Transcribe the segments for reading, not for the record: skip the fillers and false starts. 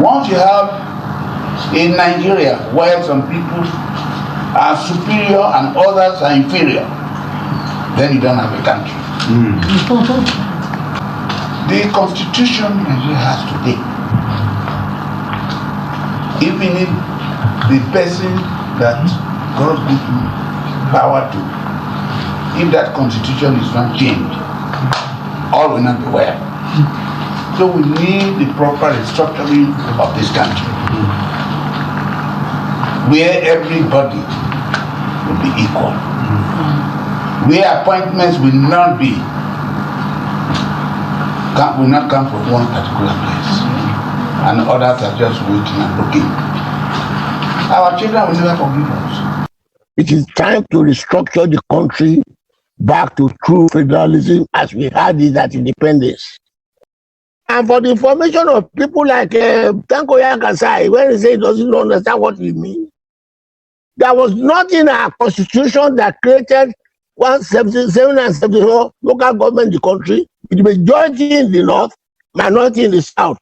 Once you have in Nigeria where some people are superior and others are inferior, then you don't have a country. The constitution Nigeria has today, even if the person that God gives power to, if that constitution is not changed, all will not be well. So we need the proper restructuring of this country, where everybody will be equal, where appointments will not come from one particular place, and others are just waiting and looking. Our children will never forgive us. It is time to restructure the country back to true federalism as we had it at independence. And for the information of people like Tanko Yakasai, when he says he doesn't understand what he means, there was nothing in our constitution that created 177 and 74 local government in the country, with the majority in the north, minority in the south,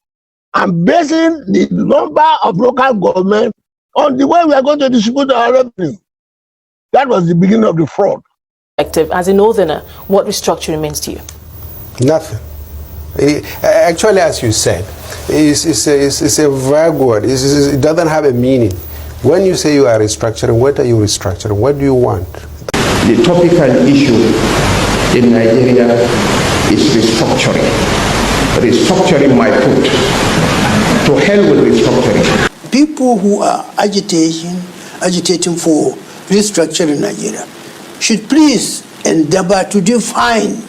and basing the number of local government on the way we are going to distribute our revenue. That was the beginning of the fraud. As a northerner, what restructuring means to you? Nothing. Actually, as you said, it's a vague word. It doesn't have a meaning. When you say you are restructuring, what are you restructuring? What do you want? The topical issue in Nigeria is restructuring. Restructuring my foot. To hell with restructuring. People who are agitating for restructuring in Nigeria should please endeavor to define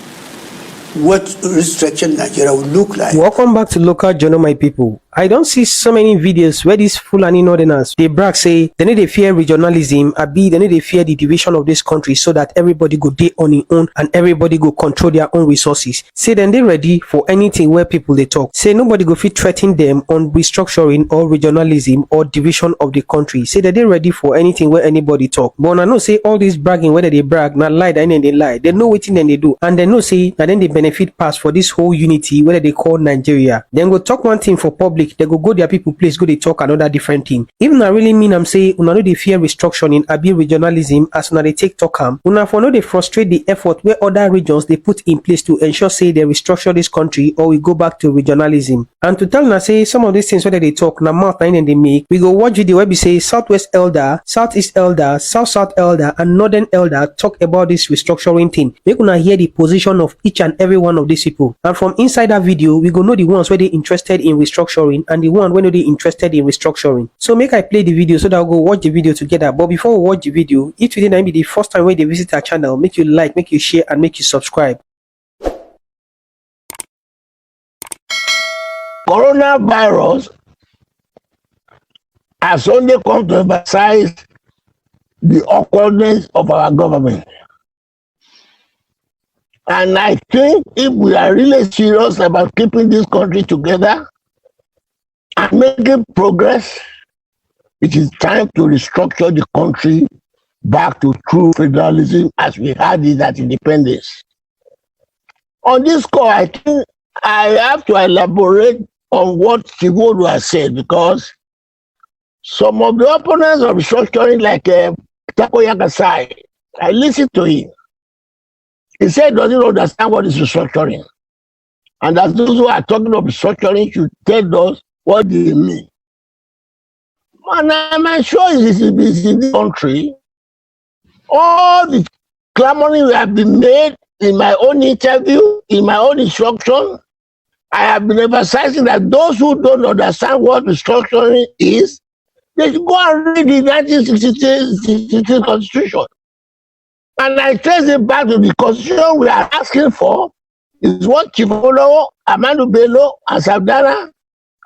what restructuring Nigeria would look like. Welcome back to Local Journal, my people. I don't see so many videos where these Fulani Northerners, they brag say they need to fear regionalism, they need to fear the division of this country so that everybody go day on their own and everybody go control their own resources. Say then they ready for anything where people they talk. Say nobody go fit threaten them on restructuring or regionalism or division of the country. Say that they ready for anything where anybody talk. But I know say all this bragging, whether they brag, not lie, then they lie. They know what thing they do. And they know say that then they benefit pass for this whole unity, whether they call Nigeria. Then go talk one thing for public, they go their people place, go they talk another different thing. Even I really mean I'm saying una no they fear restructuring and be regionalism as una they take talk una for no they frustrate the effort where other regions they put in place to ensure say they restructure this country or we go back to regionalism. And to tell na say some of these things whether they talk na mouth and they make, we go watch video where we say Southwest Elder, Southeast Elder, South Elder and Northern Elder talk about this restructuring thing. Make una hear the position of each and every one of these people. And from inside that video, we go know the ones where they interested in restructuring and the one when they interested in restructuring. So make I play the video so that I'll go watch the video together. But before we watch the video, if you didn't be the first time when they visit our channel, make you like, make you share and make you subscribe. Coronavirus has only come to emphasize the awkwardness of our government. And I think if we are really serious about keeping this country together and making progress, it is time to restructure the country back to true federalism as we had it at independence. On this call, I think I have to elaborate on what Chigodu has said, because some of the opponents of restructuring, like Tako Yakasai, I listened to him. He said he doesn't understand what is restructuring. And that those who are talking of restructuring should tell us what they mean. And I'm sure it is in the country. All the clamoring we have been made in my own interview, in my own instruction, I have been emphasizing that those who don't understand what restructuring is, they should go and read the 1963 Constitution. And I trace it back to the Constitution we are asking for, is what Chief Olo, Amadu Bello, and Sabdana,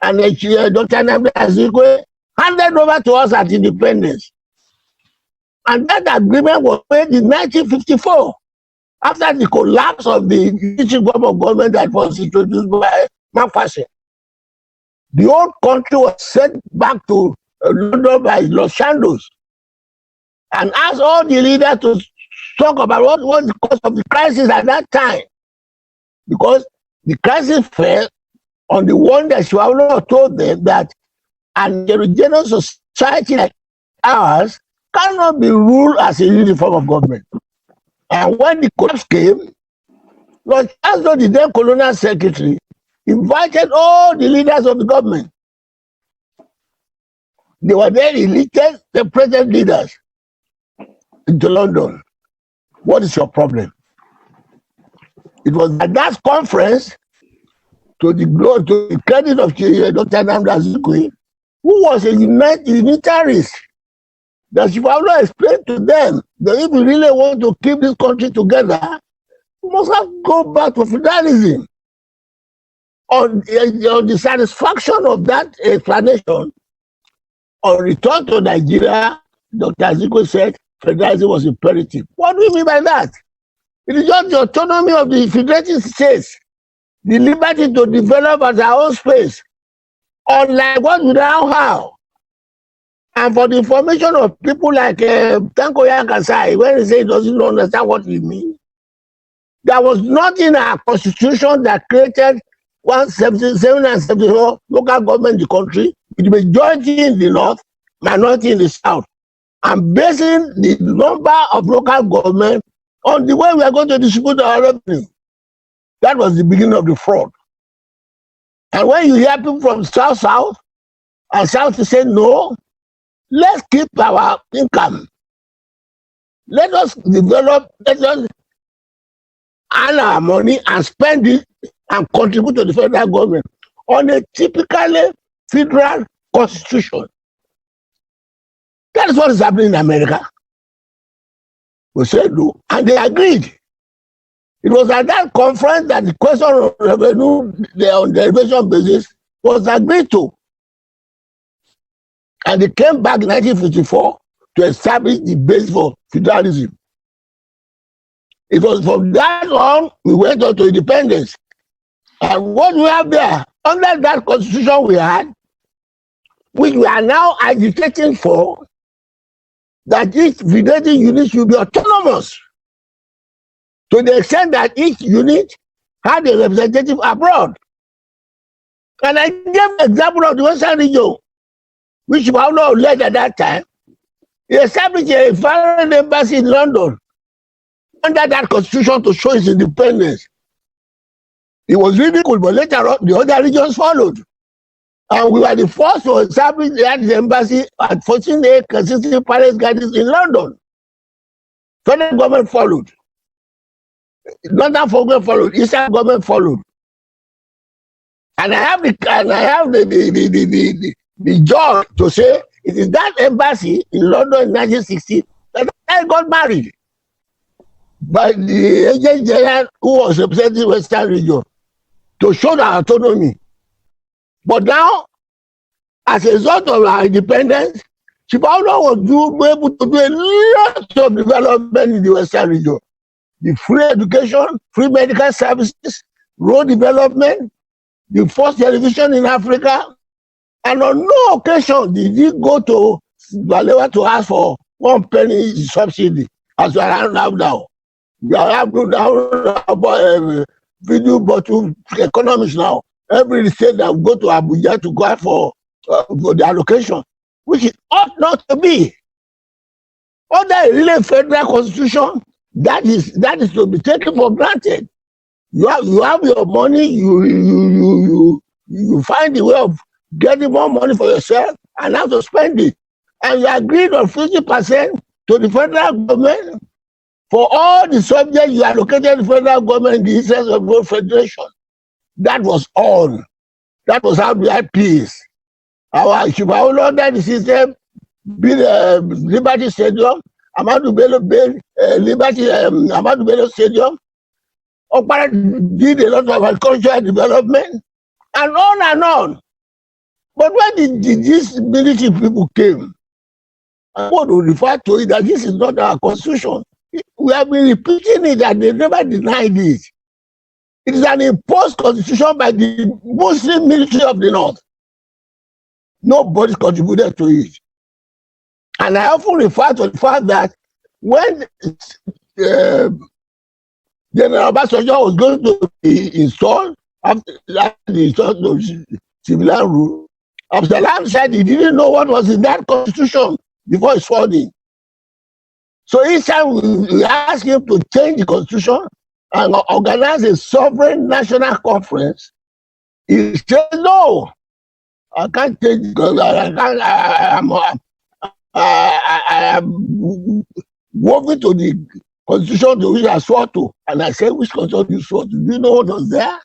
and Dr. Nnamdi Azikiwe handed over to us at independence. And that agreement was made in 1954, after the collapse of the district government that was introduced by McPherson. The whole country was sent back to London by Los Shandos and asked all the leaders to talk about what was the cause of the crisis at that time. Because the crisis fell on the one that Shiwalo told them that And a heterogeneous society like ours cannot be ruled as a uniform of government. And when the collapse came, Lord Charles, the then colonial secretary, invited all the leaders of the government. They were then elected the present leaders into London. What is your problem? It was at that conference, to the credit of Dr. Nnamdi Azikiwe, who was a unitarist, that Shivalo explained to them that if we really want to keep this country together, we must have to go back to feudalism. On the satisfaction of that explanation, on return to Nigeria, Dr. Azikiwe said federalism was imperative. What do we mean by that? It is just the autonomy of the federating states, the liberty to develop at their own space, unlike what we now have. And for the information of people like Tanko Yankasai, when he says he doesn't understand what we mean, there was nothing in our constitution that created 177 and 74 local government in the country, with the majority in the north, minority in the south, and basing the number of local government on the way we are going to distribute our revenue. That was the beginning of the fraud. And when you hear people from south and south to say, no, let's keep our income. Let us develop, let us earn our money and spend it and contribute to the federal government on a typically federal constitution. That is what is happening in America. We said no, and they agreed. It was at that conference that the question of revenue on derivation basis was agreed to. And they came back in 1954 to establish the base for federalism. It was from that on we went on to independence. And what we have there, under that constitution we had, which we are now agitating for, that each federating unit should be autonomous, to the extent that each unit had a representative abroad. And I gave the example of the Western region, which Paulo led at that time. He established a foreign embassy in London under that constitution to show its independence. It was ridiculed, but later on, the other regions followed. And we were the first to establish that embassy at 14A Kensington Palace Gardens in London. Federal government followed. Northern government followed. Eastern government followed. And I have the joy to say it is that embassy in London in 1960 that I got married by the agent general who was representing Western region to show the autonomy. But now, as a result of our independence, Chipaulo was able to do a lot of development in the Western region. The free education, free medical services, road development, the first television in Africa. And on no occasion did he go to Balewa to ask for 1 penny subsidy, as we are now. We are now about video bottle economics now. Every state that go to Abuja to go out for the allocation, which it ought not to be. Under a really federal constitution, that is to be taken for granted. You have your money, you find the way of getting more money for yourself and how to spend it. And you agreed on 50% to the federal government for all the subjects you allocated the federal government in the interest of both federation. That was all. That was how we had peace. Our Shibaulo under the system, build Liberty Stadium, Amadou Bello built Amadou Bello Stadium. Okpara did a lot of agricultural development, and on and on. But when these military people came, I want to refer to it that this is not our constitution. We have been repeating it and they never denied it. It is an imposed constitution by the Muslim military of the North. Nobody contributed to it. And I often refer to the fact that when General Obasanjo was going to be installed, after the installation of civilian rule, Absalam said he didn't know what was in that constitution before it's falling. So each time we ask him to change the constitution and organize a sovereign national conference, he said, no, I can't change because I am woven to the constitution to which I swore to. And I said, which constitution you swore to? Do you know what was there?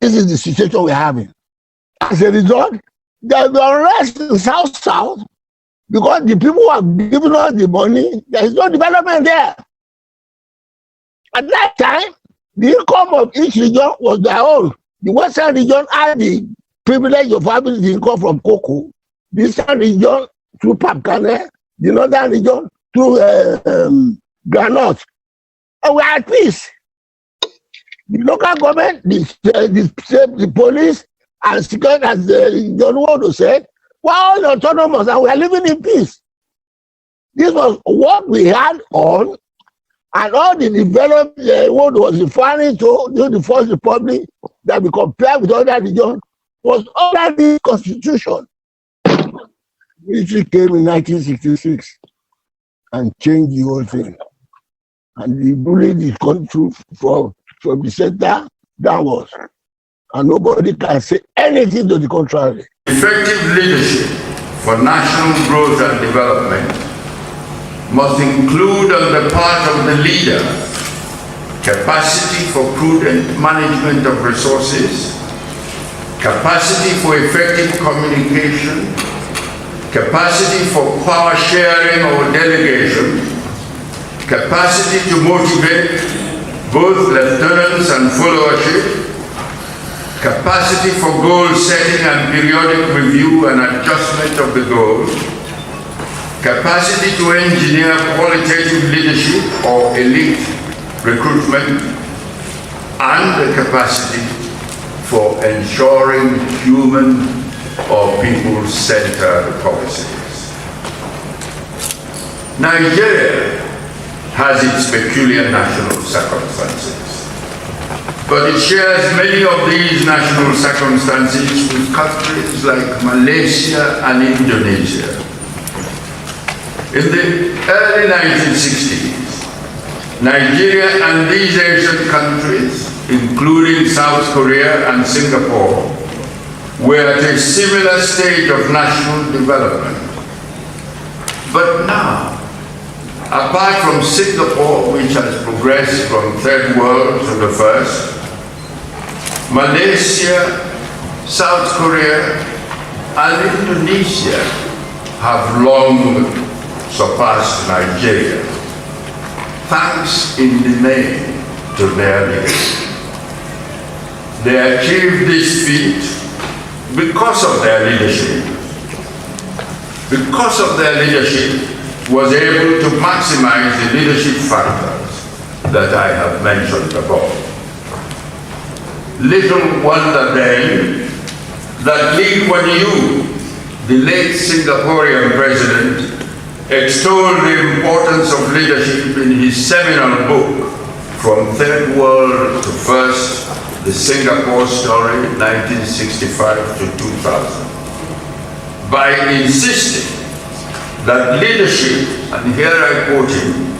This is the situation we're having. As a result, there's the unrest in South because the people who have given us the money, there is no development there. At that time, the income of each region was their own. The Western region had the privilege of having the income from cocoa. The Eastern region through palm kernel, the Northern region through granite. And we are at peace. The local government, the police, and security, as John Wodo said, we're all autonomous and we are living in peace. This was what we had on, and all the development Wodo was referring to during the First Republic that we compare with other regions was under the Constitution. Which came in 1966 and changed the whole thing. And he bullied the country from the center downwards. And nobody can say anything to the contrary. Effective leadership for national growth and development must include on the part of the leader capacity for prudent management of resources, capacity for effective communication, capacity for power sharing or delegation, capacity to motivate both lieutenants and followership, capacity for goal setting and periodic review and adjustment of the goals, capacity to engineer qualitative leadership or elite recruitment, and the capacity for ensuring human or people-centered policies. Nigeria has its peculiar national circumstances, but it shares many of these national circumstances with countries like Malaysia and Indonesia. In the early 1960s, Nigeria and these Asian countries, including South Korea and Singapore, were at a similar stage of national development. But now, apart from Singapore, which has progressed from third world to the first, Malaysia, South Korea, and Indonesia have long surpassed Nigeria, thanks in the main to their leadership. They achieved this feat because of their leadership. Because of their leadership, was able to maximize the leadership factors that I have mentioned above. Little wonder then that Lee Kuan Yew, the late Singaporean president, extolled the importance of leadership in his seminal book, From Third World to First, The Singapore Story, 1965 to 2000, by insisting that leadership, and here I quote him,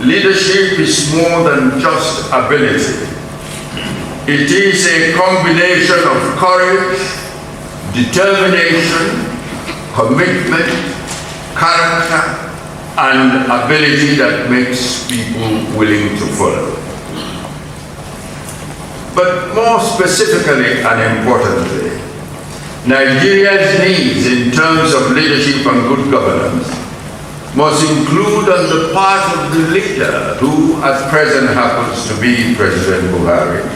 leadership is more than just ability. It is a combination of courage, determination, commitment, character, and ability that makes people willing to follow. But more specifically and importantly, Nigeria's needs in terms of leadership and good governance must include on the part of the leader, who at present happens to be President Buhari,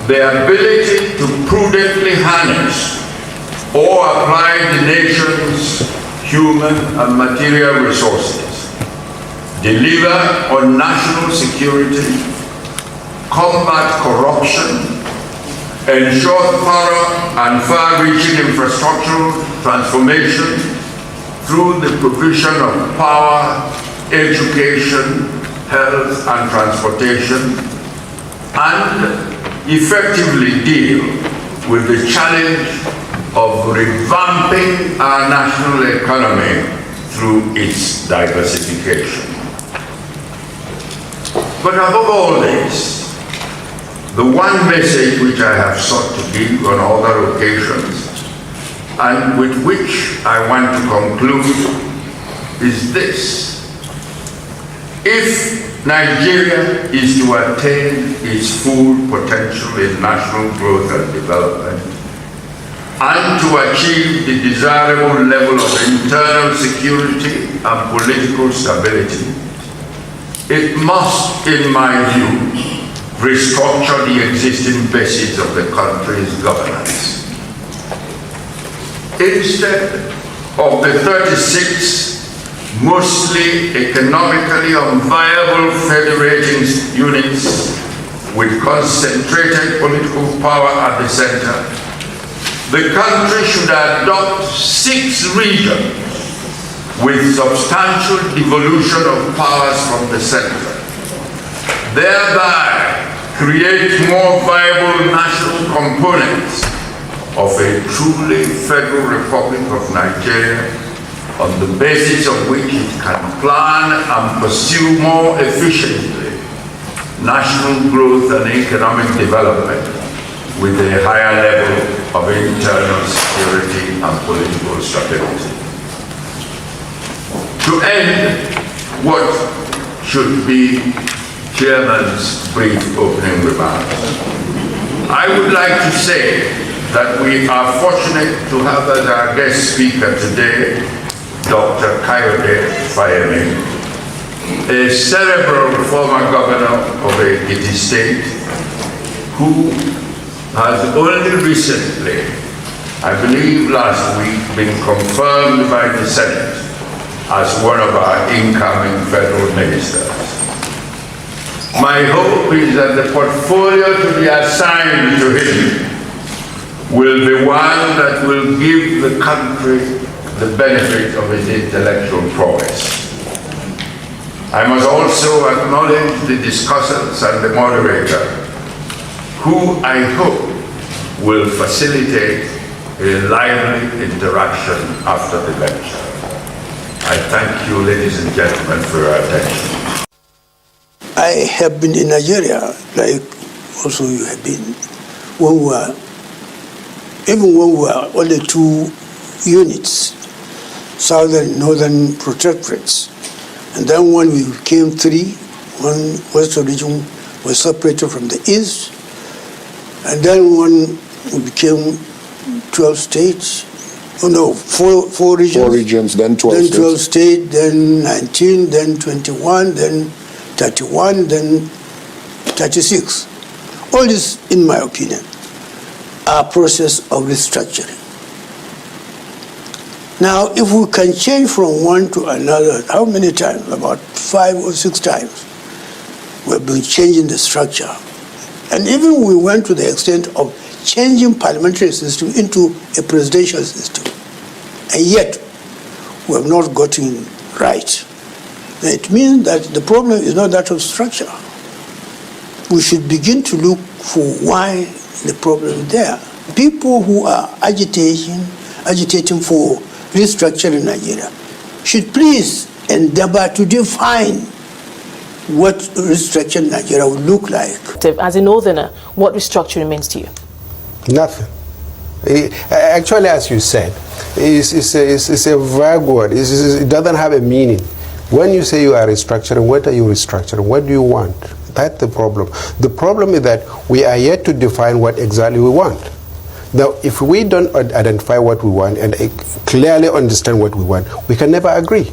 the ability to prudently harness or apply the nation's human and material resources, deliver on national security, combat corruption, ensure thorough and far-reaching infrastructural transformation through the provision of power, education, health, and transportation, and effectively deal with the challenge of revamping our national economy through its diversification. But above all this, the one message which I have sought to give on other occasions, and with which I want to conclude, is this. If Nigeria is to attain its full potential in national growth and development, and to achieve the desirable level of internal security and political stability, it must, in my view, restructure the existing basis of the country's governance. Instead of the 36 mostly economically unviable federating units with concentrated political power at the center, the country should adopt 6 regions with substantial devolution of powers from the center, thereby create more viable national components of a truly federal republic of Nigeria, on the basis of which it can plan and pursue more efficiently national growth and economic development with a higher level of internal security and political stability. To end what should be Chairman's brief opening remarks, I would like to say that we are fortunate to have as our guest speaker today Dr. Kayode Fayemi, a cerebral former governor of Ekiti State, who has only recently, I believe last week, been confirmed by the Senate as one of our incoming federal ministers. My hope is that the portfolio to be assigned to him will be one that will give the country the benefit of his intellectual prowess. I must also acknowledge the discussants and the moderator, who I hope will facilitate a lively interaction after the lecture. I thank you, ladies and gentlemen, for your attention. I have been in Nigeria, like also you have been, even when we were only 2 units, southern and northern protectorates. And then when we became 3, one western region was separated from the east, and then when we became 12 states, 4 regions. 4 regions, then 12 then states. 12 states, then 19, then 21, then 31, then 36. All this, in my opinion, are a process of restructuring. Now, if we can change from one to another, how many times? About 5 or 6 times. We've been changing the structure. And even we went to the extent of changing parliamentary system into a presidential system. And yet, we have not gotten right. It means that the problem is not that of structure. We should begin to look for why the problem is there. People who are agitating for restructuring in Nigeria should please endeavor to define what restructuring in Nigeria would look like. As a northerner, what restructuring means to you? Nothing. Actually, as you said, it's a vague word. It doesn't have a meaning. When you say you are restructuring, what are you restructuring? What do you want? That's the problem. The problem is that we are yet to define what exactly we want. Now, if we don't identify what we want and clearly understand what we want, we can never agree.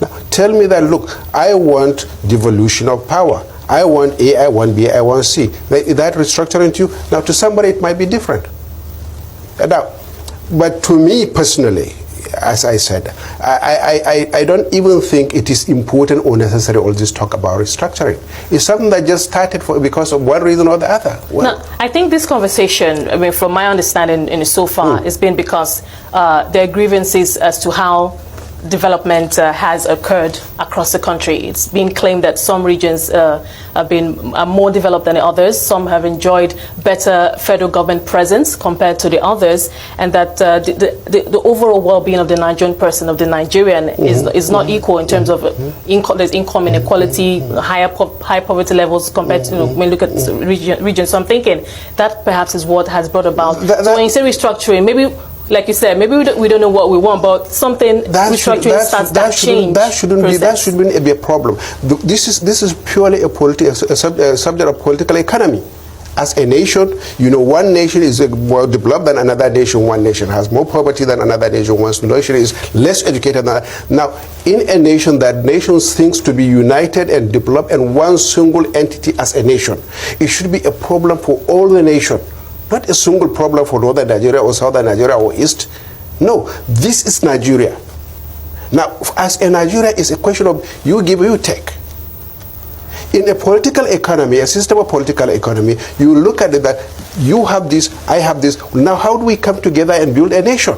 Now, tell me that, look, I want devolution of power. I want A, I want B, I want C. Is that restructuring to you? Now, to somebody it might be different. Now, but to me personally, as I said, I don't even think it is important or necessary all this talk about restructuring. It's something that just started because of one reason or the other. Well, now, I think this conversation, I mean, from my understanding so far, has been because there are grievances as to how development has occurred across the country. It's been claimed that some regions are more developed than others. Some have enjoyed better federal government presence compared to the others, and that the overall well-being of the Nigerian person, of the Nigerian, is not equal in terms of there's income inequality, high poverty levels compared to when you look at regions. So I'm thinking that perhaps is what has brought about. So when you say restructuring, maybe, like you said, maybe we don't know what we want, but something restructuring starts that change. That shouldn't be a problem. This is purely a subject of political economy. As a nation, one nation is more developed than another nation. One nation has more poverty than another nation. One nation is less educated than another. Now, in a nation that nations thinks to be united and developed and one single entity as a nation, it should be a problem for all the nation. Not a single problem for northern Nigeria or southern Nigeria or east. No, this is Nigeria. Now, as a Nigeria, it's a question of you give, you take. In a political economy, a system of political economy, you look at it that you have this, I have this. Now, how do we come together and build a nation?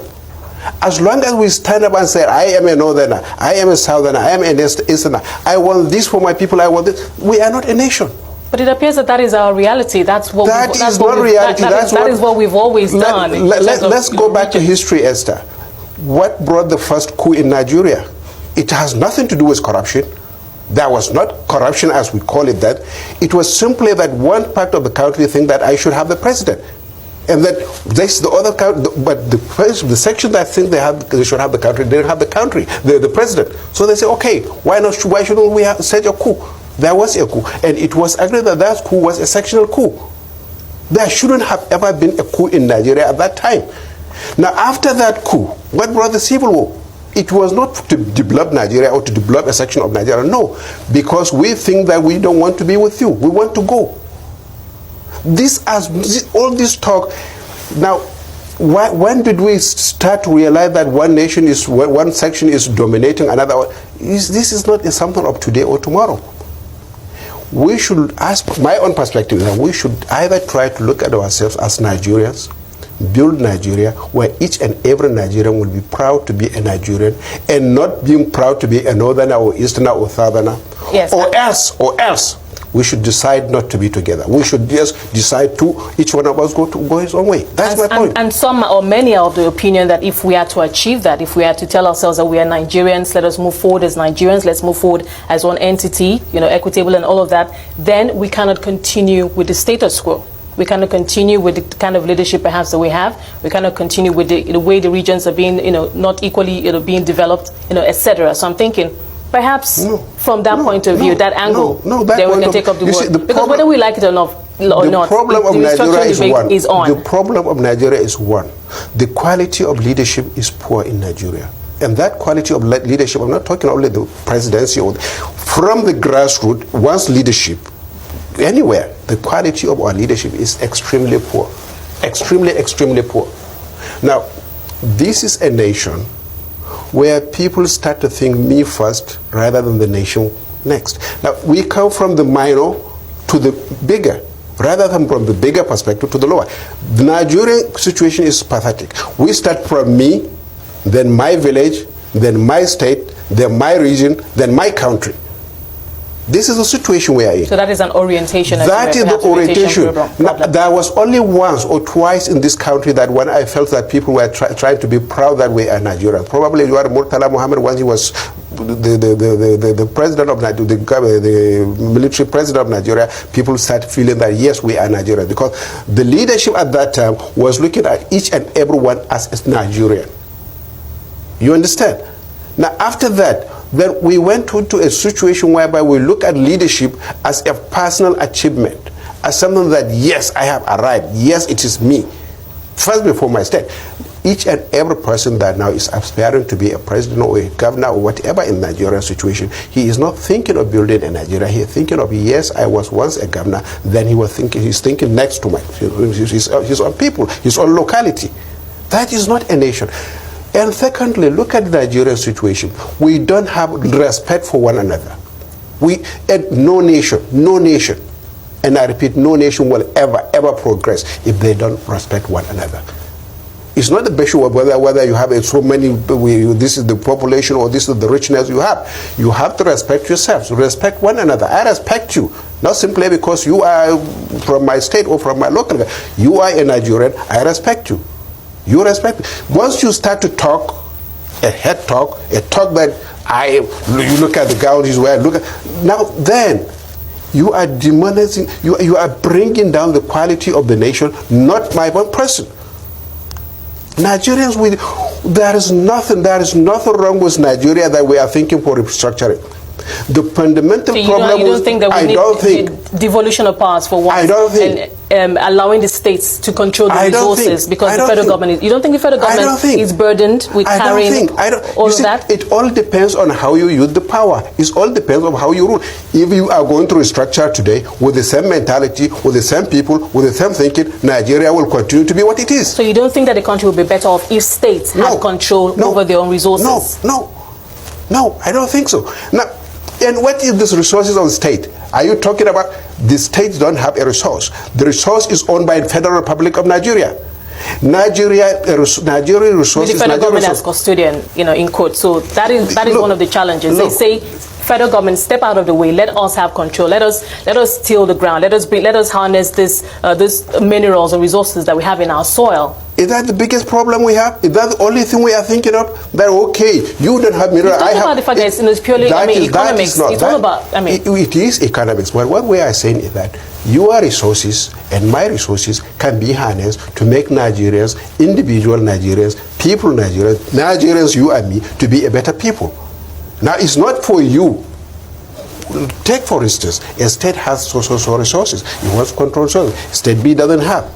As long as we stand up and say, I am a northerner, I am a southerner, I am an easterner, I want this for my people, I want this, we are not a nation. But it appears that is our reality. That's what that is not reality. That is what we've always done. Let's go back to history, Esther. What brought the first coup in Nigeria? It has nothing to do with corruption. There was not corruption as we call it that. It was simply that one part of the country think that I should have the president. And that this the other country, but the section that think they should have the country, they didn't have the country, the president. So they say, okay, why shouldn't we set a coup? There was a coup, and it was agreed that that coup was a sectional coup. There shouldn't have ever been a coup in Nigeria at that time. Now, after that coup, what brought the civil war? It was not to develop Nigeria or to develop a section of Nigeria, no, because we think that we don't want to be with you. We want to go. All this talk. Now, when did we start to realize that one section is dominating another one? This is not something of today or tomorrow. We should, ask my own perspective, that we should either try to look at ourselves as Nigerians, build Nigeria where each and every Nigerian will be proud to be a Nigerian and not being proud to be a northerner or easterner or southerner. Yes. Or else we should decide not to be together. We should just decide to each one of us go his own way. That's my point. And some or many are of the opinion that if we are to achieve that, if we are to tell ourselves that we are Nigerians, let us move forward as Nigerians, let's move forward as one entity, equitable and all of that, then we cannot continue with the status quo. We cannot continue with the kind of leadership perhaps that we have. We cannot continue with the way the regions are being, not equally, being developed, etc. So I'm thinking, perhaps from that point of view, that angle, then we can take up the word. Because whether we like it or not, the problem of Nigeria is one. The problem of Nigeria is one. The quality of leadership is poor in Nigeria. And that quality of leadership, I'm not talking only the presidency, from the grassroots, one's leadership, anywhere, the quality of our leadership is extremely poor. Extremely poor. Now, this is a nation where people start to think me first rather than the nation next. Now, we come from the minor to the bigger, rather than from the bigger perspective to the lower. The Nigerian situation is pathetic. We start from me, then my village, then my state, then my region, then my country. This is the situation we are in. So that is an orientation. That is the orientation. Now, there was only once or twice in this country that when I felt that people were trying to be proud that we are Nigerians. Probably you are Murtala Muhammad when he was the president of Nigeria, the military president of Nigeria. People started feeling that yes, we are Nigerians, because the leadership at that time was looking at each and everyone as Nigerian. You understand? Now, after that, then we went into a situation whereby we look at leadership as a personal achievement, as something that, yes, I have arrived, yes, it is me, first before my state. Each and every person that now is aspiring to be a president or a governor or whatever in Nigerian situation, he is not thinking of building a Nigeria. He is thinking of, yes, I was once a governor, then he's thinking next to his own people, his own locality. That is not a nation. And secondly, look at the Nigerian situation. We don't have respect for one another. No nation, and I repeat, no nation will ever progress if they don't respect one another. It's not the issue of whether you have so many, this is the population or this is the richness you have. You have to respect yourselves, respect one another. I respect you, not simply because you are from my state or from my local. You are a Nigerian, I respect you. You respect me. Once you start to talk, a talk that you look at the gown he's wearing, now then, you are demonizing, you are bringing down the quality of the nation, not my one person. Nigerians, there is nothing wrong with Nigeria that we are thinking for restructuring. The fundamental problem you don't think that we need devolution of powers for one, and allowing the states to control the resources because the federal government. You don't think the federal government is burdened with carrying all of that? It all depends on how you use the power. It all depends on how you rule. If you are going to restructure today with the same mentality, with the same people, with the same thinking, Nigeria will continue to be what it is. So you don't think that the country will be better off if states have control over their own resources? No, I don't think so. Now, and what is this resources of the state? Are you talking about the states don't have a resource? The resource is owned by the Federal Republic of Nigeria. Nigeria resources. With the federal government as custodian, in quote. So that is one of the challenges. They say, federal government, step out of the way. Let us have control. Let us till the ground. Let us harness this minerals and resources that we have in our soil. Is that the biggest problem we have? Is that the only thing we are thinking of? That okay, you don't have minerals. It's about the fact that it's purely economics. It's all about. It is economics. But what we are saying is that your resources and my resources can be harnessed to make Nigerians, individual Nigerians, people Nigerians, you and me, to be a better people. Now, it's not for you. Take, for instance, a state has so resources. It wants to control resources. State B doesn't have.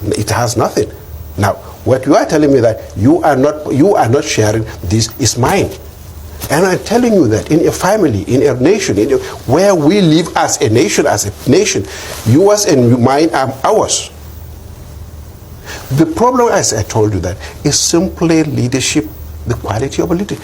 It has nothing. Now, what you are telling me that you are not sharing, this is mine. And I'm telling you that in a family, in a nation, where we live as a nation, yours and mine are ours. The problem, as I told you, that is simply leadership, the quality of a leader.